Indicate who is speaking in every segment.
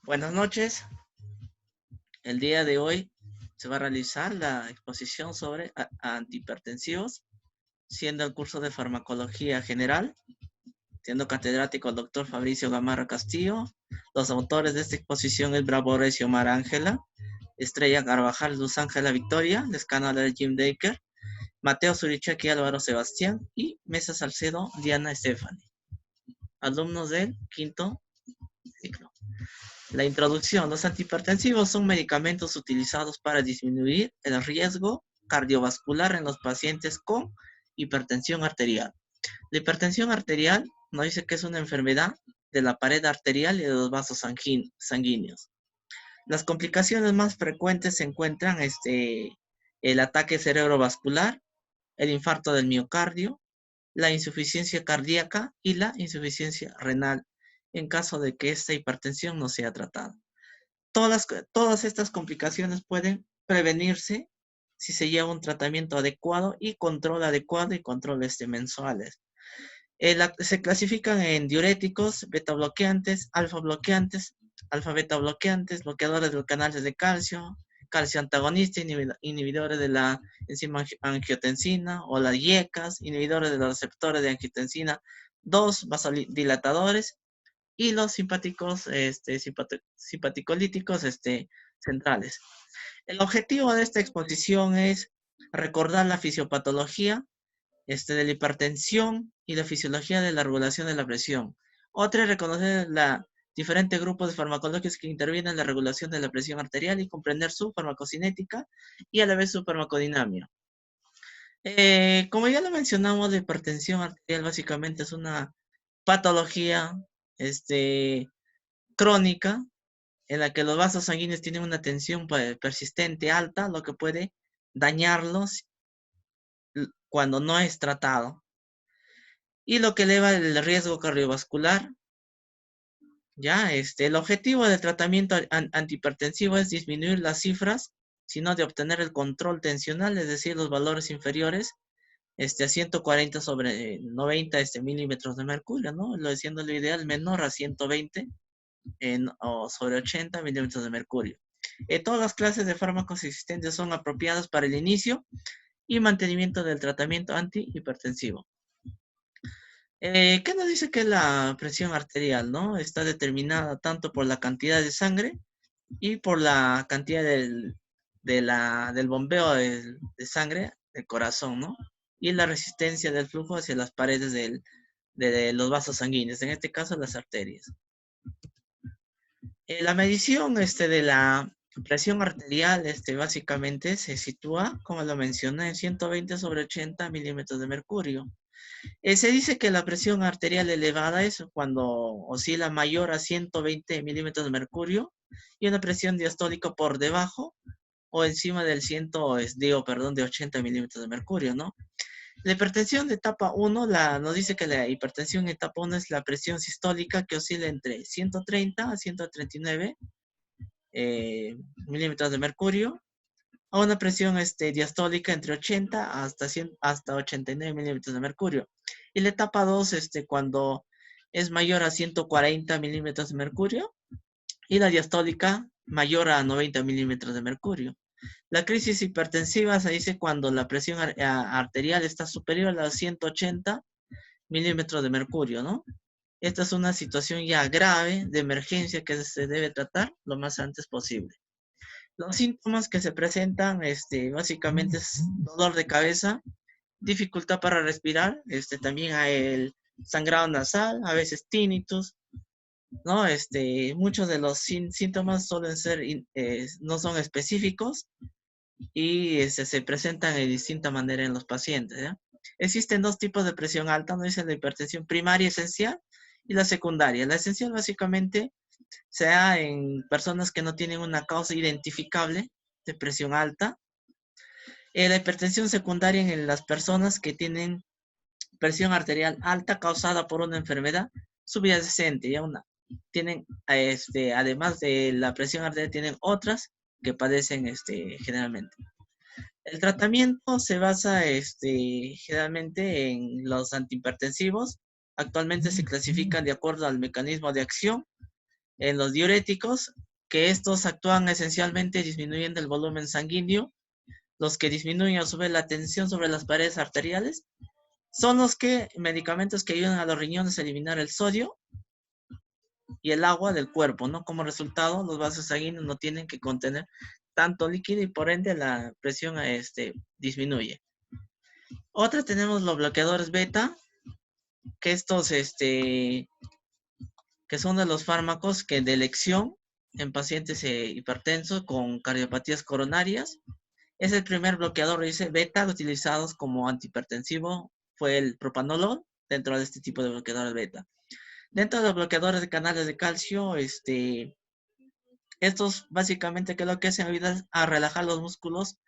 Speaker 1: Buenas noches. El día de hoy se va a realizar la exposición sobre antihipertensivos, siendo el curso de farmacología general, siendo catedrático el doctor Fabricio Gamarra Castillo. Los autores de esta exposición es Bravo Horacio Mar Ángela, Estrella Carvajal Luz Ángela Victoria, Lescano Jim Daker, Mateo Zurichek y Álvaro Sebastián, y Mesa Salcedo Diana Stephanie, alumnos del quinto ciclo. La introducción. Los antihipertensivos son medicamentos utilizados para disminuir el riesgo cardiovascular en los pacientes con hipertensión arterial. La hipertensión arterial nos dice que es una enfermedad de la pared arterial y de los vasos sanguíneos. Las complicaciones más frecuentes se encuentran el ataque cerebrovascular, el infarto del miocardio, la insuficiencia cardíaca y la insuficiencia renal en caso de que esta hipertensión no sea tratada. Todas estas complicaciones pueden prevenirse si se lleva un tratamiento adecuado y control mensuales. Se clasifican en diuréticos, beta bloqueantes, alfa beta bloqueantes, bloqueadores de los canales de calcio, calcio antagonista, inhibidores de la enzima angiotensina o las IECAS, inhibidores de los receptores de angiotensina 2, vasodilatadores y los simpáticos, simpaticolíticos centrales. El objetivo de esta exposición es recordar la fisiopatología de la hipertensión y la fisiología de la regulación de la presión. Otra es reconocer la diferentes grupos de farmacológicos que intervienen en la regulación de la presión arterial y comprender su farmacocinética y a la vez su farmacodinamia. Como ya lo mencionamos, la hipertensión arterial básicamente es una patología crónica en la que los vasos sanguíneos tienen una tensión persistente alta, lo que puede dañarlos cuando no es tratado, y lo que eleva el riesgo cardiovascular. Ya, el objetivo del tratamiento antihipertensivo es disminuir las cifras, sino de obtener el control tensional, es decir, los valores inferiores a 140 sobre 90 milímetros de mercurio, ¿no? Lo siendo lo ideal menor a 120 o sobre 80 milímetros de mercurio. Todas las clases de fármacos existentes son apropiadas para el inicio y mantenimiento del tratamiento antihipertensivo. ¿Qué nos dice que la presión arterial, ¿no? Está determinada tanto por la cantidad de sangre y por la cantidad del bombeo de sangre del corazón, ¿no? Y la resistencia del flujo hacia las paredes de los vasos sanguíneos, en este caso las arterias. La medición de la presión arterial básicamente se sitúa, como lo mencioné, en 120 sobre 80 milímetros de mercurio. Se dice que la presión arterial elevada es cuando oscila mayor a 120 milímetros de mercurio y una presión diastólica por debajo o encima del de 80 milímetros de mercurio, ¿no? La hipertensión de etapa 1 nos dice que la hipertensión en etapa 1 es la presión sistólica que oscila entre 130 a 139 milímetros de mercurio a una presión diastólica entre 80 hasta 89 milímetros de mercurio. Y la etapa 2, cuando es mayor a 140 milímetros de mercurio y la diastólica mayor a 90 milímetros de mercurio. La crisis hipertensiva se dice cuando la presión arterial está superior a los 180 milímetros de mercurio, ¿no? Esta es una situación ya grave de emergencia que se debe tratar lo más antes posible. Los síntomas que se presentan, básicamente es dolor de cabeza, dificultad para respirar, también hay el sangrado nasal, a veces tinnitus, ¿no? Muchos de los síntomas suelen ser, no son específicos y se presentan de distinta manera en los pacientes, ¿ya? Existen dos tipos de presión alta, ¿no? Dice la hipertensión primaria esencial y la secundaria. La esencial básicamente se da en personas que no tienen una causa identificable de presión alta. La hipertensión secundaria en las personas que tienen presión arterial alta causada por una enfermedad subyacente, ya tienen, además de la presión arterial, tienen otras que padecen generalmente. El tratamiento se basa generalmente en los antihipertensivos. Actualmente se clasifican de acuerdo al mecanismo de acción En los diuréticos, que estos actúan esencialmente disminuyendo el volumen sanguíneo, los que disminuyen a su vez la tensión sobre las paredes arteriales, son los medicamentos que ayudan a los riñones a eliminar el sodio y el agua del cuerpo, ¿no? Como resultado, los vasos sanguíneos no tienen que contener tanto líquido y por ende la presión disminuye. Otra tenemos los bloqueadores beta, que estos que son de los fármacos que de elección en pacientes hipertensos con cardiopatías coronarias. Es el primer bloqueador, dice, beta utilizados como antihipertensivo, fue el propanolol dentro de este tipo de bloqueadores beta. Dentro de los bloqueadores de canales de calcio, estos básicamente, ¿qué es lo que hacen? Ayudan a relajar los músculos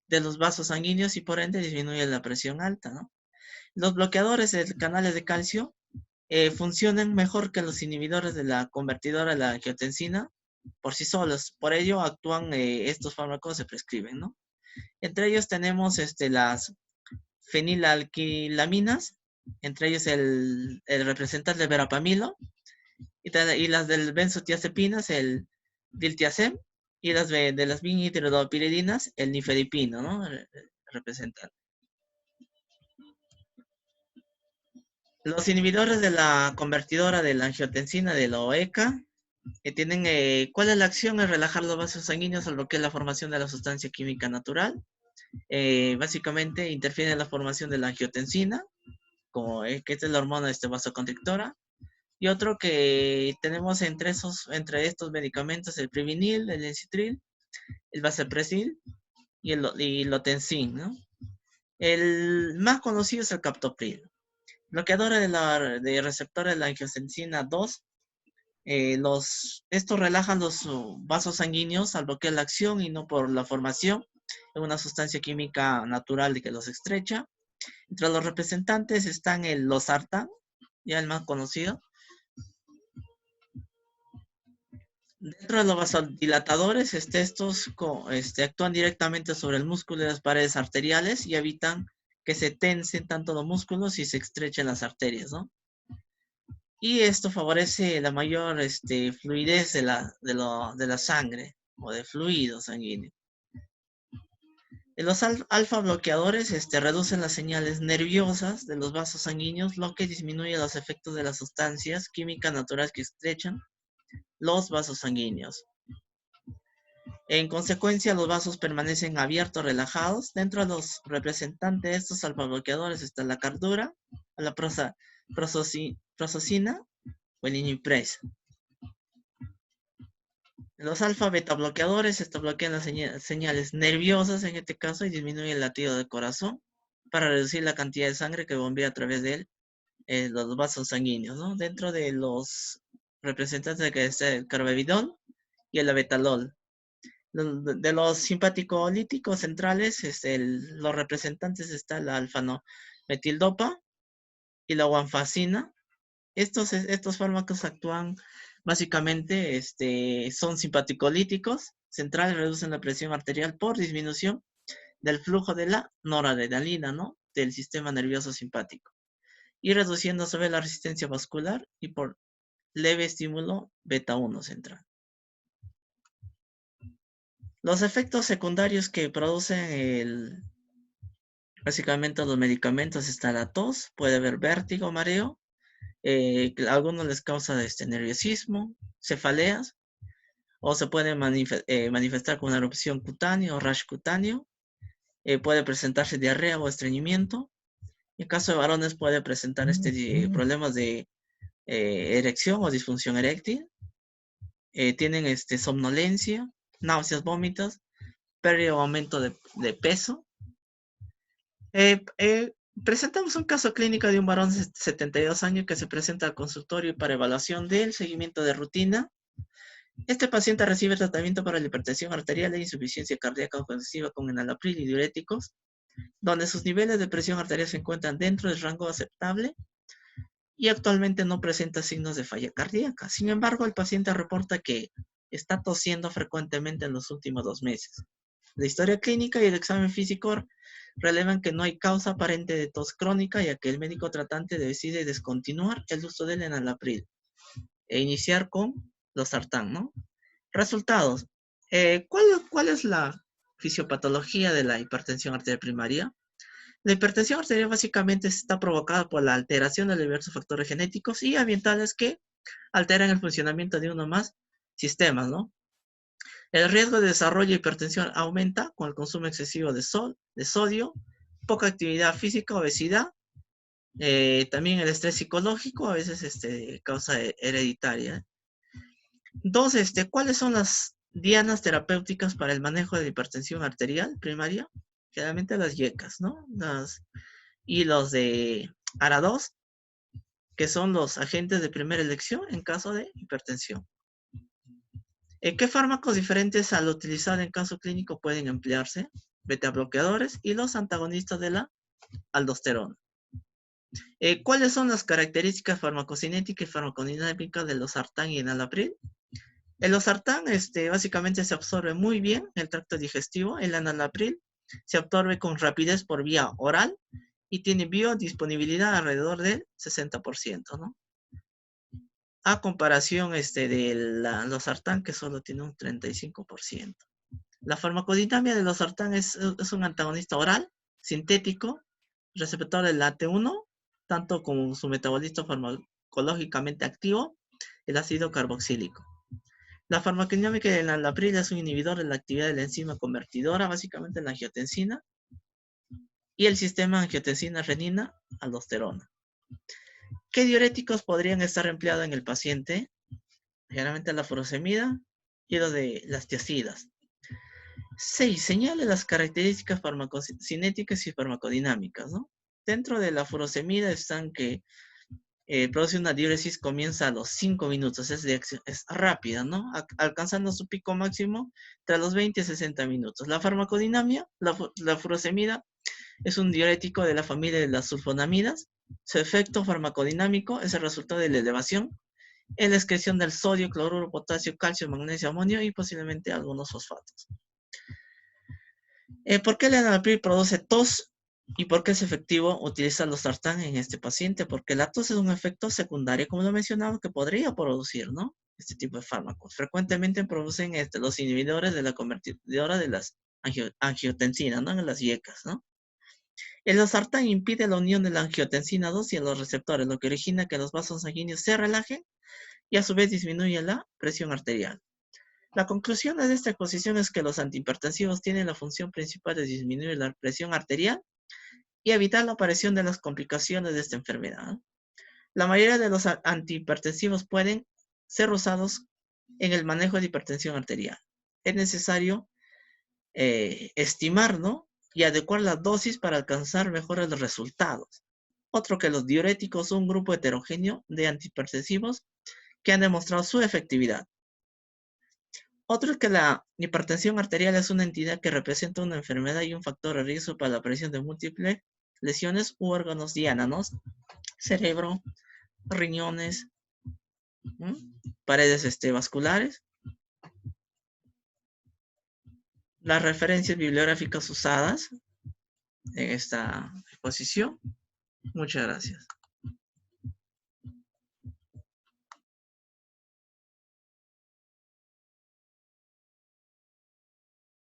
Speaker 1: de los vasos sanguíneos y por ende disminuye la presión alta, ¿no? Los bloqueadores de canales de calcio funcionan mejor que los inhibidores de la convertidora de la angiotensina por sí solos. Por ello actúan, estos fármacos se prescriben, ¿no? Entre ellos tenemos las fenilalquilaminas, entre ellos el representante del verapamilo, y las del benzodiazepinas, el diltiazem, y las de las vinhidropiridina, el nifedipino, ¿no? Representan. Los inhibidores de la convertidora de la angiotensina de la OECA tienen, ¿cuál es la acción? Es relajar los vasos sanguíneos al bloquear la formación de la sustancia química natural. Básicamente interfiere en la formación de la angiotensina, como que es la hormona vasoconstrictora. Y otro que tenemos entre estos medicamentos, el Privinil, el Encitril, el Vasopressil y el Lotensin, ¿no? El más conocido es el Captopril. Bloqueadora de receptores de la angiotensina 2. Estos relajan los vasos sanguíneos al bloquear la acción y no por la formación de una sustancia química natural de que los estrecha. Entre los representantes están el losartán, ya el más conocido. Dentro de los vasodilatadores, estos actúan directamente sobre el músculo y las paredes arteriales y evitan que se tensen tanto los músculos y se estrechen las arterias, ¿no? Y esto favorece la mayor fluidez de la sangre o de fluido sanguíneo. Los alfa bloqueadores reducen las señales nerviosas de los vasos sanguíneos, lo que disminuye los efectos de las sustancias químicas naturales que estrechan los vasos sanguíneos. En consecuencia, los vasos permanecen abiertos, relajados. Dentro de los representantes de estos alfa bloqueadores está la cardura, la prozosina o el inipres. Los alfa beta bloqueadores bloquean las señales nerviosas en este caso y disminuyen el latido del corazón para reducir la cantidad de sangre que bombea a través de los vasos sanguíneos, ¿no? Dentro de los representantes que está el carvedilol y el abetalol. De los simpaticolíticos centrales, los representantes está la alfa-metildopa y la guanfacina. Estos fármacos actúan básicamente, son simpaticolíticos centrales, reducen la presión arterial por disminución del flujo de la noradrenalina, ¿no? Del sistema nervioso simpático. Y reduciendo sobre la resistencia vascular y por leve estímulo beta 1 central. Los efectos secundarios que producen básicamente los medicamentos está la tos, puede haber vértigo, mareo, a algunos les causa nerviosismo, cefaleas, o se puede manifestar con una erupción cutánea o rash cutáneo, puede presentarse diarrea o estreñimiento. En caso de varones puede presentar problemas de erección o disfunción eréctil, tienen somnolencia, náuseas, vómitos, pérdida o aumento de peso. Presentamos un caso clínico de un varón de 72 años que se presenta al consultorio para evaluación del seguimiento de rutina. Este paciente recibe tratamiento para la hipertensión arterial e insuficiencia cardíaca congestiva con enalapril y diuréticos, donde sus niveles de presión arterial se encuentran dentro del rango aceptable y actualmente no presenta signos de falla cardíaca. Sin embargo, el paciente reporta que está tosiendo frecuentemente en los últimos 2 meses. La historia clínica y el examen físico relevan que no hay causa aparente de tos crónica, ya que el médico tratante decide descontinuar el uso del enalapril e iniciar con losartán, ¿no? Resultados. ¿Cuál es la fisiopatología de la hipertensión arterial primaria? La hipertensión arterial básicamente está provocada por la alteración de diversos factores genéticos y ambientales que alteran el funcionamiento de uno o más sistemas, ¿no? El riesgo de desarrollo de hipertensión aumenta con el consumo excesivo de sodio, poca actividad física, obesidad, también el estrés psicológico, a veces causa hereditaria. Entonces, ¿cuáles son las dianas terapéuticas para el manejo de la hipertensión arterial primaria? Generalmente las YECAS, ¿no? Y los de ARA2, que son los agentes de primera elección en caso de hipertensión. ¿Qué fármacos diferentes al utilizar en caso clínico pueden emplearse? Beta bloqueadores y los antagonistas de la aldosterona. ¿Cuáles son las características farmacocinéticas y farmacodinámicas de losartán y enalapril? El losartán básicamente se absorbe muy bien en el tracto digestivo. El enalapril se absorbe con rapidez por vía oral y tiene biodisponibilidad alrededor del 60%, ¿no? A comparación de losartán, que solo tiene un 35%. La farmacodinámica de losartán es un antagonista oral, sintético, receptor del AT1, tanto como su metabolito farmacológicamente activo, el ácido carboxílico. La farmacodinámica de enalapril es un inhibidor de la actividad de la enzima convertidora, básicamente la angiotensina, y el sistema angiotensina-renina aldosterona. ¿Qué diuréticos podrían estar empleados en el paciente? Generalmente la furosemida y los de las tiazidas. 6. Señale las características farmacocinéticas y farmacodinámicas, ¿no? Dentro de la furosemida están que produce una diuresis, comienza a los 5 minutos, es rápida, ¿no? Alcanzando su pico máximo tras los 20 a 60 minutos. La farmacodinamia, la furosemida, es un diurético de la familia de las sulfonamidas. Su efecto farmacodinámico es el resultado de la elevación en la excreción del sodio, cloruro, potasio, calcio, magnesio, amonio y posiblemente algunos fosfatos. ¿Por qué el enalapril produce tos y por qué es efectivo utilizar losartán en este paciente? Porque la tos es un efecto secundario, como lo mencionaba, que podría producir, ¿no? Este tipo de fármacos. Frecuentemente producen los inhibidores de la convertidora de las angiotensinas, ¿no? En las YECAS, ¿no? El losartán impide la unión de la angiotensina 2 y los receptores, lo que origina que los vasos sanguíneos se relajen y a su vez disminuye la presión arterial. La conclusión de esta exposición es que los antihipertensivos tienen la función principal de disminuir la presión arterial y evitar la aparición de las complicaciones de esta enfermedad. La mayoría de los antihipertensivos pueden ser usados en el manejo de hipertensión arterial. Es necesario estimar, ¿no? Y adecuar la dosis para alcanzar mejores resultados. Otro que los diuréticos son un grupo heterogéneo de antihipertensivos que han demostrado su efectividad. Otro es que la hipertensión arterial es una entidad que representa una enfermedad y un factor de riesgo para la aparición de múltiples lesiones u órganos diánanos, cerebro, riñones, paredes vasculares. Las referencias bibliográficas usadas en esta exposición. Muchas gracias.